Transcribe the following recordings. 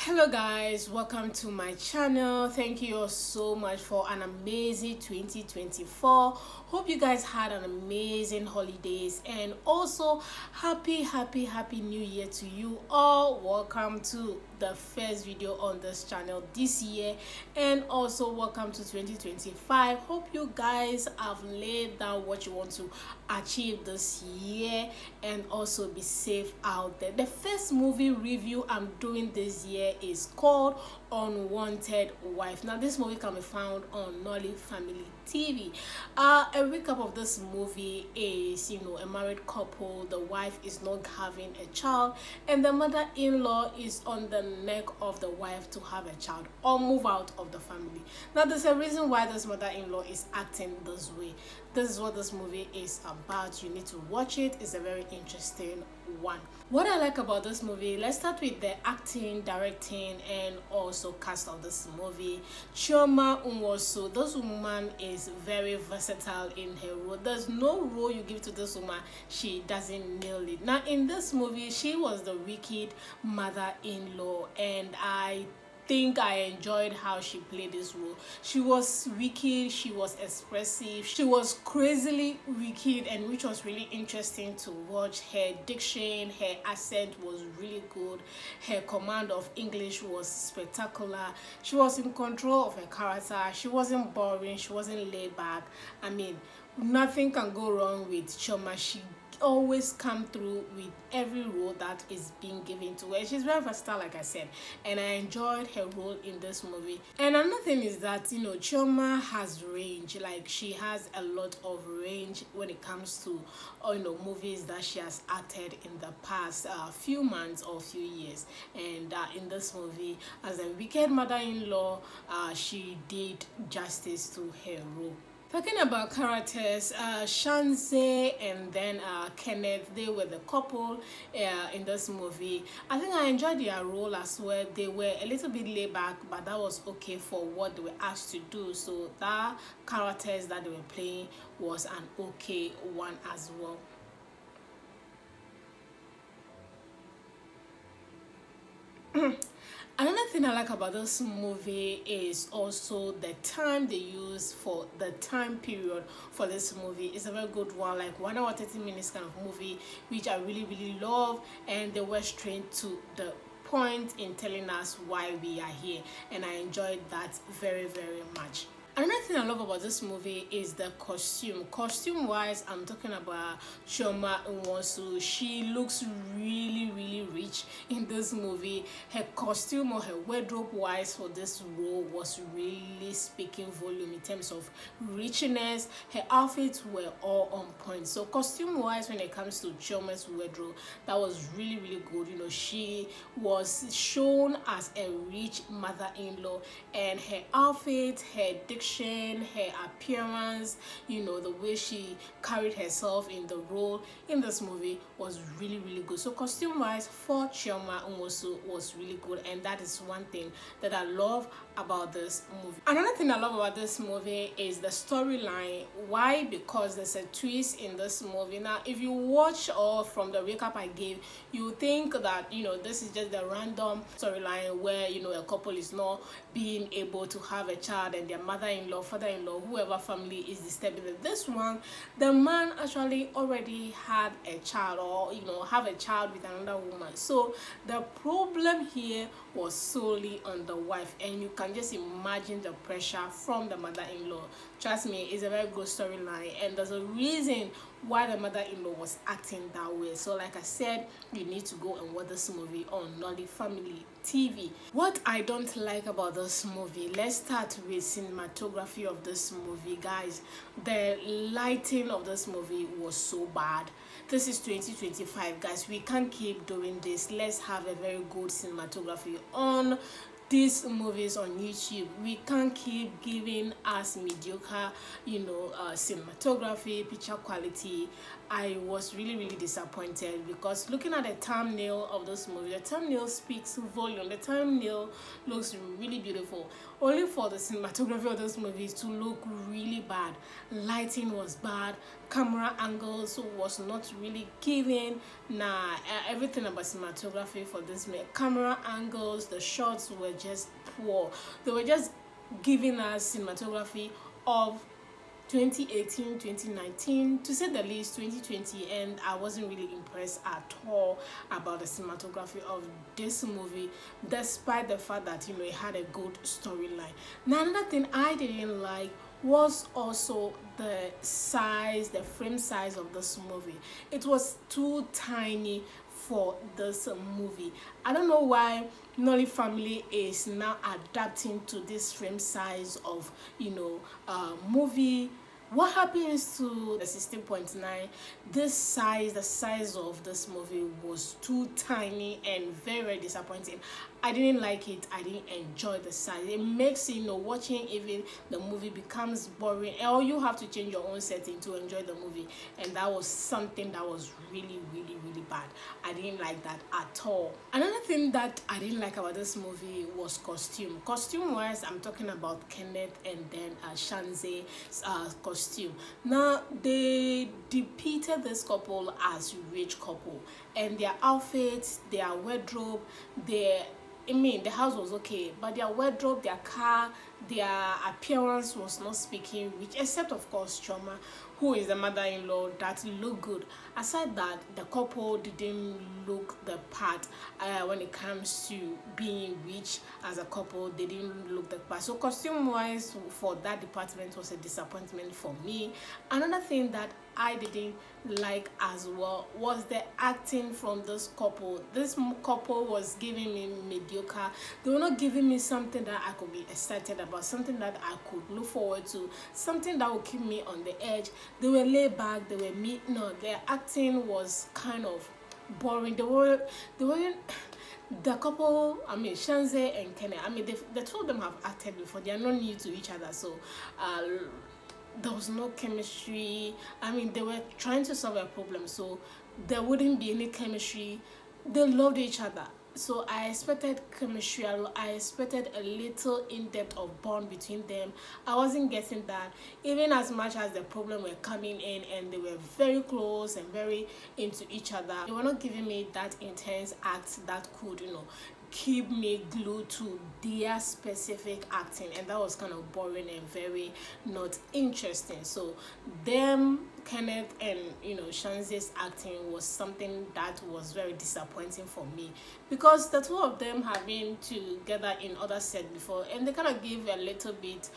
Hello guys, welcome to my channel. Thank you all so much for an amazing 2024. Hope you guys had an amazing holidays and also happy new year to you all. Welcome to the first video on this channel this year and also welcome to 2025. Hope you guys have laid down what you want to achieve this year and also be safe out there. The first movie review I'm doing this year is called Unwanted Wife. Now this movie can be found on Nolly Family TV. A recap of this movie is, a married couple, the wife is not having a child and the mother-in-law is on the neck of the wife to have a child or move out of the family. Now there's a reason why this mother-in-law is acting this way. This is what this movie is about. You need to watch it. It's a very interesting one. What I like about this movie, let's start with the acting, directing and also cast of this movie. Chioma Nwosu, this woman is very versatile in her role. There's no role you give to this woman she doesn't nail it. Now in this movie she was the wicked mother-in-law and I think I enjoyed how she played this role. She was wicked, she was expressive, she was crazily wicked, and which was really interesting to watch. Her diction, her accent was really good, her command of English was spectacular. She was in control of her character, she wasn't boring, she wasn't laid back. I mean, nothing can go wrong with Chioma. She always come through with every role that is being given to her. She's very versatile, like I said, and I enjoyed her role in this movie. And another thing is that Chioma has range. Like, she has a lot of range when it comes to movies that she has acted in the past few months or few years. And in this movie, as a wicked mother-in-law, she did justice to her role. Talking about characters, Shaznay and then Kenneth, they were the couple in this movie. I think I enjoyed their role as well. They were a little bit laid back, but that was okay for what they were asked to do. So that characters that they were playing was an okay one as well. Another thing I like about this movie is also the time they use for the time period for this movie. It's a very good one, like 1 hour 30 minutes kind of movie, which I really love, and they were straight to the point in telling us why we are here, and I enjoyed that very much. Another thing I love about this movie is the costume. Costume wise, I'm talking about Chioma Nwosu. She looks really rich in this movie. Her costume or her wardrobe wise for this role was really speaking volume in terms of richness. Her outfits were all on point. So costume wise, when it comes to Chioma's wardrobe, that was really good. She was shown as a rich mother-in-law, and her outfit, her diction, her appearance, the way she carried herself in the role in this movie was really good. So costume wise for Chioma Nwosu was really good, and that is one thing that I love about this movie. Another thing I love about this movie is the storyline. Why? Because there's a twist in this movie. Now if you watch or from the recap I gave, you think that this is just the random storyline where a couple is not being able to have a child and their mother-in-law, father-in-law, whoever family is disturbing them. This one, the man actually already had a child, or have a child with another woman. So the problem here was solely on the wife, and you can just imagine the pressure from the mother-in-law. Trust me, it's a very good storyline, and there's a reason why the mother-in-law was acting that way. So like I said, you need to go and watch this movie on Nolly Family TV. What I don't like about this movie, let's start with cinematography of this movie. Guys, the lighting of this movie was so bad. This is 2025, guys. We can't keep doing this. Let's have a very good cinematography on these movies on YouTube. We can't keep giving us mediocre cinematography, picture quality I was really disappointed, because looking at the thumbnail of this movie, the thumbnail speaks volume. The thumbnail looks really beautiful, only for the cinematography of this movie to look really bad. Lighting was bad, camera angles was not really giving. Everything about cinematography for this movie, camera angles, the shots were just poor. They were just giving us cinematography of 2018, 2019, to say the least 2020, and I wasn't really impressed at all about the cinematography of this movie, despite the fact that it had a good storyline. Now, another thing I didn't like was also the size, the frame size of this movie. It was too tiny for this movie. I don't know why Nolly family is now adapting to this frame size of movie. What happens to the 16.9? This size, the size of this movie was too tiny and very disappointing. I didn't like it. I didn't enjoy the size. It makes watching even the movie becomes boring, or you have to change your own setting to enjoy the movie, and that was something that was really bad. I didn't like that at all. Another thing that I didn't like about this movie was costume. Costume wise, I'm talking about Kenneth and then Shaznay's costume. Now, they depicted this couple as rich couple, and their outfits, their wardrobe, the house was okay, but their wardrobe, their car, their appearance was not speaking rich, except of course Chioma, who is the mother-in-law, that looked good. Aside that, the couple didn't look the part when it comes to being rich as a couple. They didn't look the part. So costume wise, for that department, was a disappointment for me. Another thing that I didn't like as well was the acting from this couple. This couple was giving me mediocre. They were not giving me something that I could be excited about, something that I could look forward to, something that would keep me on the edge. They were laid back. They were their acting was kind of boring. They weren't the couple, Shaznay and Kenneth, the two of them have acted before. They are not new to each other, so there was no chemistry. They were trying to solve a problem, so there wouldn't be any chemistry. They loved each other, so I expected chemistry. I expected a little in-depth of bond between them. I wasn't getting that, even as much as the problem were coming in and they were very close and very into each other. They were not giving me that intense act that could keep me glued to their specific acting, and that was kind of boring and very not interesting. So them, Kenneth and Shaznay's acting was something that was very disappointing for me, because the two of them have been together in other sets before, and they kind of give a little bit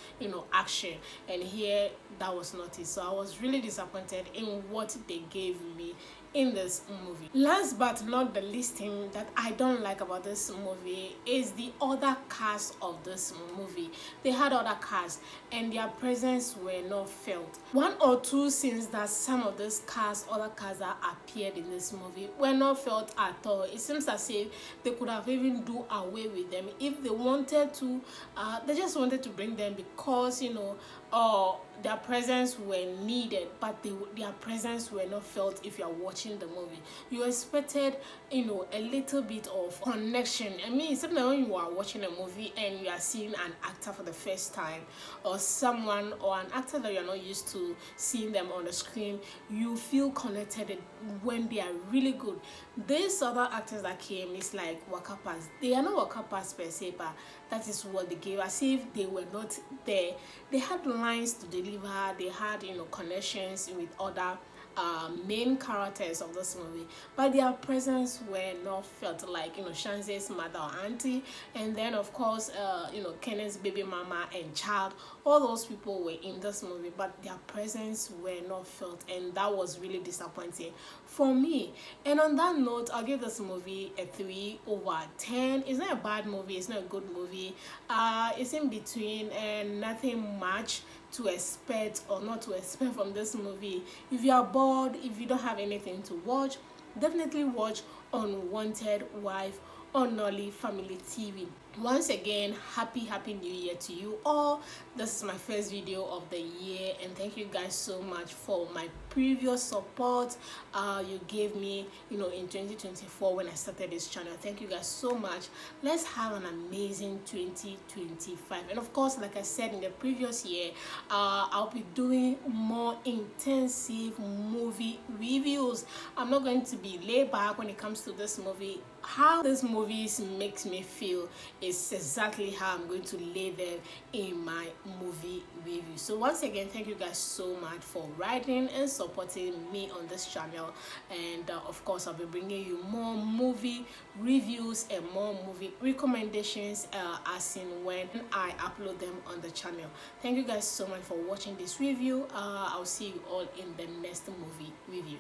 action, and here that was not it. So I was really disappointed in what they gave me in this movie. Last but not the least thing that I don't like about this movie is the other cast of this movie. They had other casts and their presence were not felt. One or two scenes that some of this other casts that appeared in this movie were not felt at all. It seems as if they could have even do away with them if they wanted to. They just wanted to bring them because their presence were needed, but their presence were not felt. If you are watching the movie, you expected a little bit of connection. Sometimes when you are watching a movie and you are seeing an actor for the first time, or someone or an actor that you're not used to seeing them on the screen, you feel connected when they are really good. These other actors that came is like wakapas. They are not wakapas per se, but that is what they gave, as if they were not there. They had lines to deliver. They had connections with other main characters of this movie, but their presence were not felt, like Shaznay's mother or auntie, and then of course Kenneth's baby mama and child. All those people were in this movie, but their presence were not felt, and that was really disappointing for me. And on that note, I'll give this movie a 3/10. It's not a bad movie, it's not a good movie. It's in between and nothing much to expect or not to expect from this movie. If you are bored, if you don't have anything to watch, definitely watch Unwanted Wife Onoli Family TV. Once again, happy new year to you all. This is my first video of the year, and thank you guys so much for my previous support you gave me, in 2024 when I started this channel. Thank you guys so much. Let's have an amazing 2025. And of course, like I said in the previous year, I'll be doing more intensive movie reviews. I'm not going to be laid back when it comes to this movie. How this movies makes me feel is exactly how I'm going to lay them in my movie review. So once again, thank you guys so much for riding and supporting me on this channel, and of course I'll be bringing you more movie reviews and more movie recommendations as in when I upload them on the channel. Thank you guys so much for watching this review. I'll see you all in the next movie review.